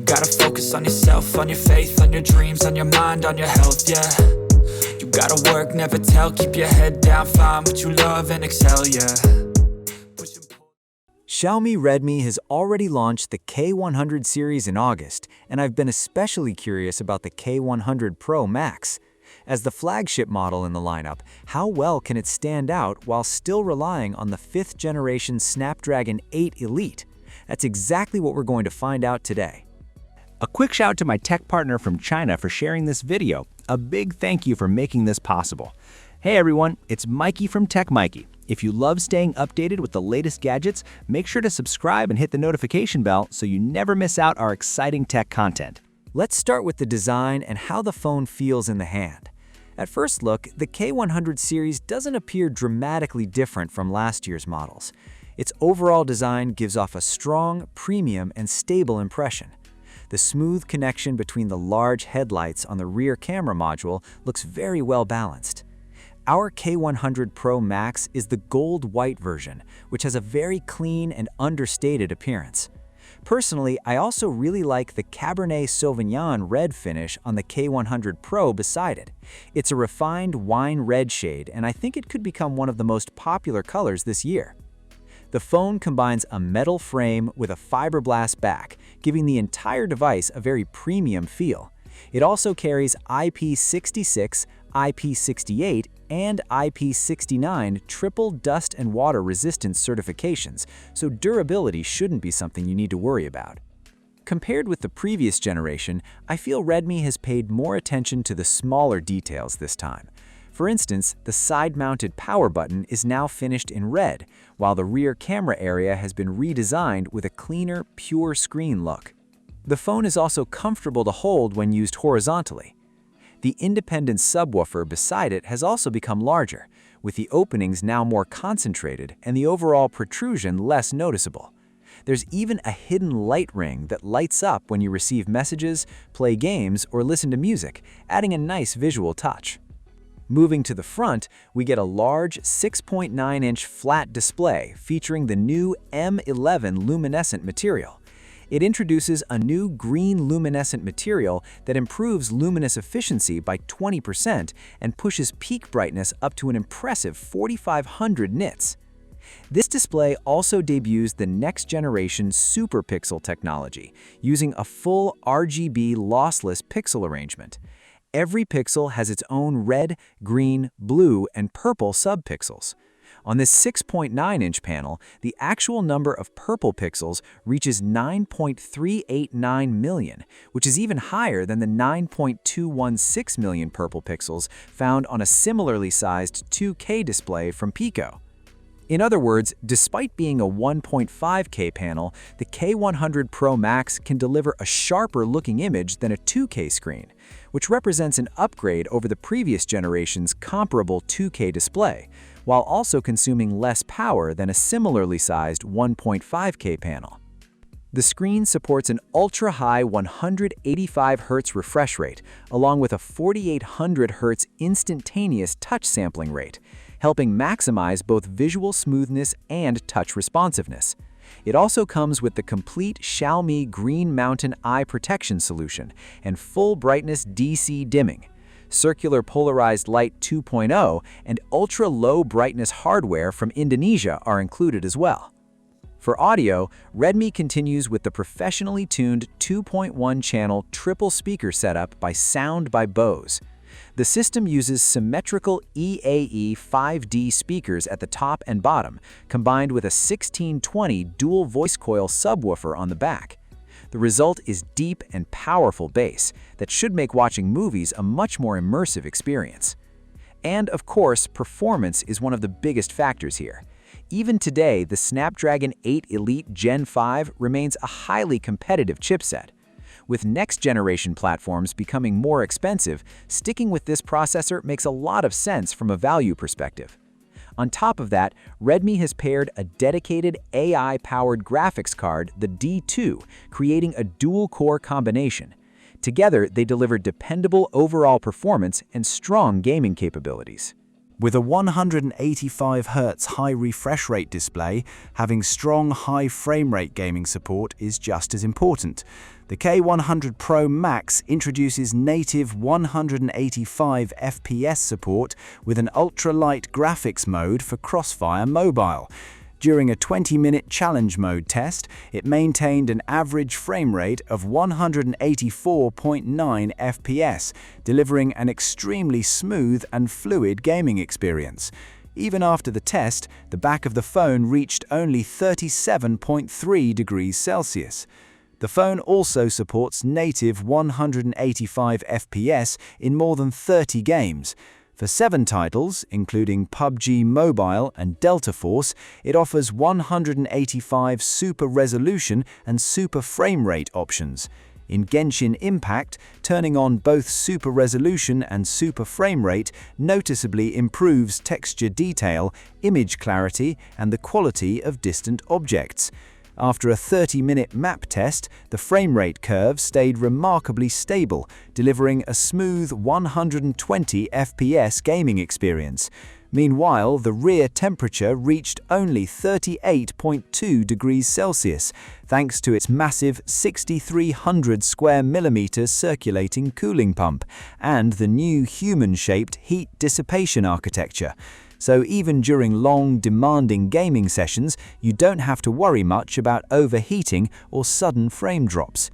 gotta focus on yourself, on your faith, on your dreams, on your mind, on your health, yeah. You gotta work, never tell, keep your head down, find what you love and excel, yeah. Xiaomi Redmi has already launched the K100 series in August, and I've been especially curious about the K100 Pro Max. As the flagship model in the lineup, how well can it stand out while still relying on the 5th generation Snapdragon 8 Elite? That's exactly what we're going to find out today. A quick shout out to my tech partner from China for sharing this video. A big thank you for making this possible. Hey everyone, it's Maiky from techmaiky. If you love staying updated with the latest gadgets, make sure to subscribe and hit the notification bell so you never miss out our exciting tech content. Let's start with the design and how the phone feels in the hand. At first look, the K100 series doesn't appear dramatically different from last year's models. Its overall design gives off a strong, premium, and stable impression. The smooth connection between the large headlights on the rear camera module looks very well balanced. Our K100 Pro Max is the gold-white version, which has a very clean and understated appearance. Personally, I also really like the Cabernet Sauvignon red finish on the K100 Pro beside it. It's a refined wine red shade, and I think it could become one of the most popular colors this year. The phone combines a metal frame with a fiberglass back, giving the entire device a very premium feel. It also carries IP66, IP68, and IP69 triple dust and water resistance certifications, so durability shouldn't be something you need to worry about. Compared with the previous generation, I feel Redmi has paid more attention to the smaller details this time. For instance, the side-mounted power button is now finished in red, while the rear camera area has been redesigned with a cleaner, pure screen look. The phone is also comfortable to hold when used horizontally. The independent subwoofer beside it has also become larger, with the openings now more concentrated and the overall protrusion less noticeable. There's even a hidden light ring that lights up when you receive messages, play games, or listen to music, adding a nice visual touch. Moving to the front, we get a large 6.9-inch flat display featuring the new M11 luminescent material. It introduces a new green luminescent material that improves luminous efficiency by 20% and pushes peak brightness up to an impressive 4,500 nits. This display also debuts the next-generation Super Pixel technology, using a full RGB lossless pixel arrangement. Every pixel has its own red, green, blue, and purple subpixels. On this 6.9-inch panel, the actual number of purple pixels reaches 9.389 million, which is even higher than the 9.216 million purple pixels found on a similarly sized 2K display from Pico. In other words, despite being a 1.5K panel, the K100 Pro Max can deliver a sharper-looking image than a 2K screen, which represents an upgrade over the previous generation's comparable 2K display, while also consuming less power than a similarly sized 1.5K panel. The screen supports an ultra-high 185 Hz refresh rate, along with a 4800 Hz instantaneous touch sampling rate, helping maximize both visual smoothness and touch responsiveness. It also comes with the complete Xiaomi Green Mountain Eye Protection solution and full brightness DC dimming. Circular Polarized Light 2.0 and ultra-low brightness hardware from Indonesia are included as well. For audio, Redmi continues with the professionally tuned 2.1-channel triple speaker setup by Sound by Bose. The system uses symmetrical EAE 5D speakers at the top and bottom, combined with a 1620 dual voice coil subwoofer on the back. The result is deep and powerful bass that should make watching movies a much more immersive experience. And of course, performance is one of the biggest factors here. Even today, the Snapdragon 8 Elite Gen 5 remains a highly competitive chipset. With next-generation platforms becoming more expensive, sticking with this processor makes a lot of sense from a value perspective. On top of that, Redmi has paired a dedicated AI-powered graphics card, the D2, creating a dual-core combination. Together, they deliver dependable overall performance and strong gaming capabilities. With a 185Hz high refresh rate display, having strong high frame rate gaming support is just as important. The K100 Pro Max introduces native 185 FPS support with an ultra-light graphics mode for Crossfire Mobile. During a 20-minute challenge mode test, it maintained an average frame rate of 184.9 FPS, delivering an extremely smooth and fluid gaming experience. Even after the test, the back of the phone reached only 37.3 degrees Celsius. The phone also supports native 185 FPS in more than 30 games. For 7 titles, including PUBG Mobile and Delta Force, it offers 185 Super Resolution and Super Frame Rate options. In Genshin Impact, turning on both Super Resolution and Super Frame Rate noticeably improves texture detail, image clarity, and the quality of distant objects. After a 30-minute map test, the frame rate curve stayed remarkably stable, delivering a smooth 120 FPS gaming experience. Meanwhile, the rear temperature reached only 38.2 degrees Celsius, thanks to its massive 6,300 square millimeters circulating cooling pump and the new human-shaped heat dissipation architecture. So even during long, demanding gaming sessions, you don't have to worry much about overheating or sudden frame drops.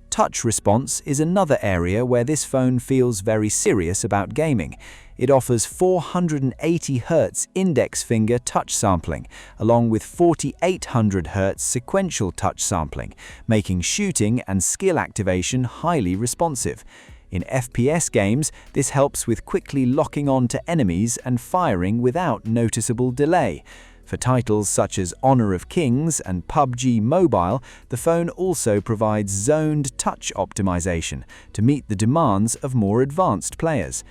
Touch response is another area where this phone feels very serious about gaming. It offers 480Hz index finger touch sampling, along with 4800Hz sequential touch sampling, making shooting and skill activation highly responsive. In FPS games, this helps with quickly locking on to enemies and firing without noticeable delay. For titles such as Honor of Kings and PUBG Mobile, the phone also provides zoned touch optimization to meet the demands of more advanced players.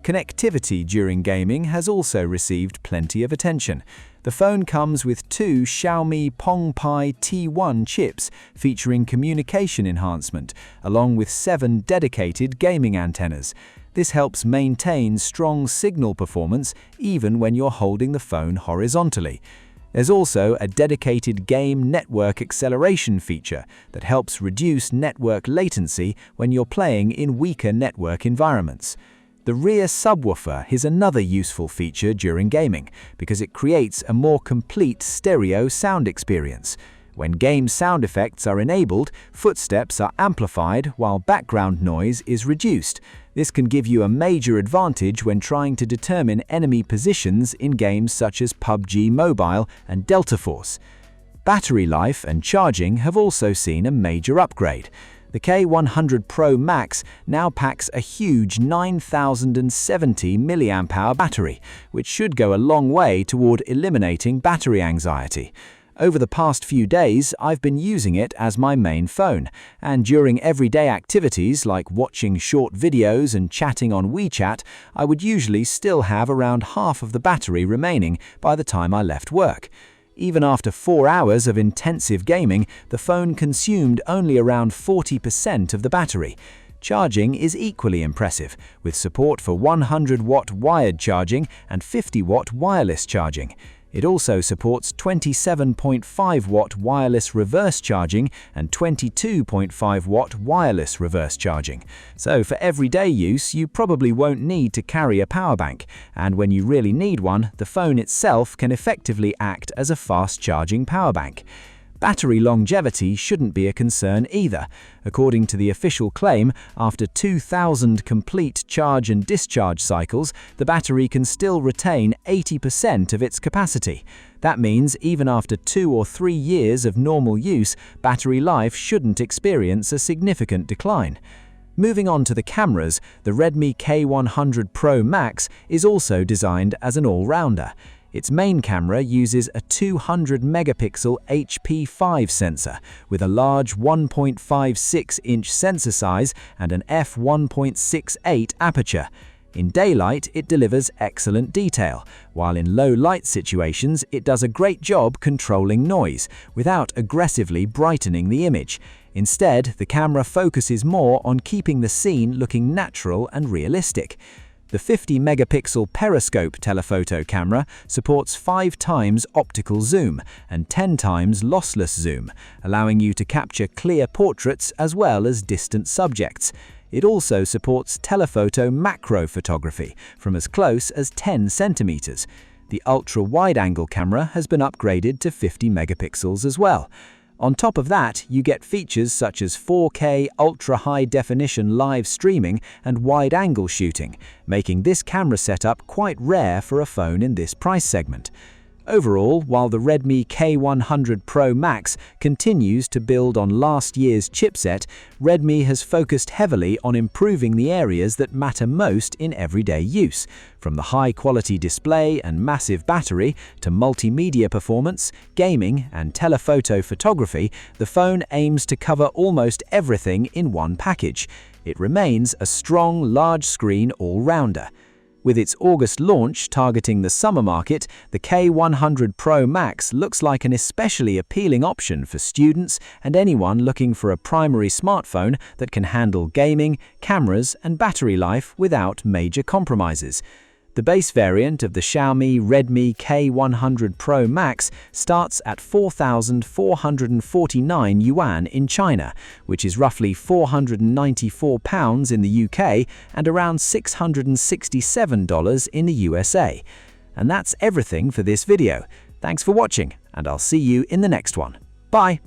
Connectivity during gaming has also received plenty of attention. The phone comes with 2 Xiaomi Pongpai T1 chips featuring communication enhancement, along with 7 dedicated gaming antennas. This helps maintain strong signal performance even when you're holding the phone horizontally. There's also a dedicated game network acceleration feature that helps reduce network latency when you're playing in weaker network environments. The rear subwoofer is another useful feature during gaming because it creates a more complete stereo sound experience. When game sound effects are enabled, footsteps are amplified while background noise is reduced. This can give you a major advantage when trying to determine enemy positions in games such as PUBG Mobile and Delta Force. Battery life and charging have also seen a major upgrade. The K100 Pro Max now packs a huge 9,070 mAh battery, which should go a long way toward eliminating battery anxiety. Over the past few days, I've been using it as my main phone, and during everyday activities like watching short videos and chatting on WeChat, I would usually still have around half of the battery remaining by the time I left work. Even after 4 hours of intensive gaming, the phone consumed only around 40% of the battery. Charging is equally impressive, with support for 100-watt wired charging and 50-watt wireless charging. It also supports 27.5-watt wireless reverse charging and 22.5-watt wireless reverse charging. So for everyday use, you probably won't need to carry a power bank, and when you really need one, the phone itself can effectively act as a fast-charging power bank. Battery longevity shouldn't be a concern either. According to the official claim, after 2,000 complete charge and discharge cycles, the battery can still retain 80% of its capacity. That means even after 2 or 3 years of normal use, battery life shouldn't experience a significant decline. Moving on to the cameras, the Redmi K100 Pro Max is also designed as an all-rounder. Its main camera uses a 200-megapixel HP5 sensor with a large 1.56-inch sensor size and an f1.68 aperture. In daylight, it delivers excellent detail, while in low-light situations, it does a great job controlling noise without aggressively brightening the image. Instead, the camera focuses more on keeping the scene looking natural and realistic. The 50-megapixel periscope telephoto camera supports 5 times optical zoom and 10 times lossless zoom, allowing you to capture clear portraits as well as distant subjects. It also supports telephoto macro photography from as close as 10 centimeters. The ultra-wide-angle camera has been upgraded to 50 megapixels as well. On top of that, you get features such as 4K ultra-high-definition live streaming and wide-angle shooting, making this camera setup quite rare for a phone in this price segment. Overall, while the Redmi K100 Pro Max continues to build on last year's chipset, Redmi has focused heavily on improving the areas that matter most in everyday use. From the high-quality display and massive battery to multimedia performance, gaming, and telephoto photography, the phone aims to cover almost everything in one package. It remains a strong, large-screen all-rounder. With its August launch targeting the summer market, the K100 Pro Max looks like an especially appealing option for students and anyone looking for a primary smartphone that can handle gaming, cameras, and battery life without major compromises. The base variant of the Xiaomi Redmi K100 Pro Max starts at 4,449 yuan in China, which is roughly £494 in the UK and around $667 in the USA. And that's everything for this video. Thanks for watching, and I'll see you in the next one. Bye!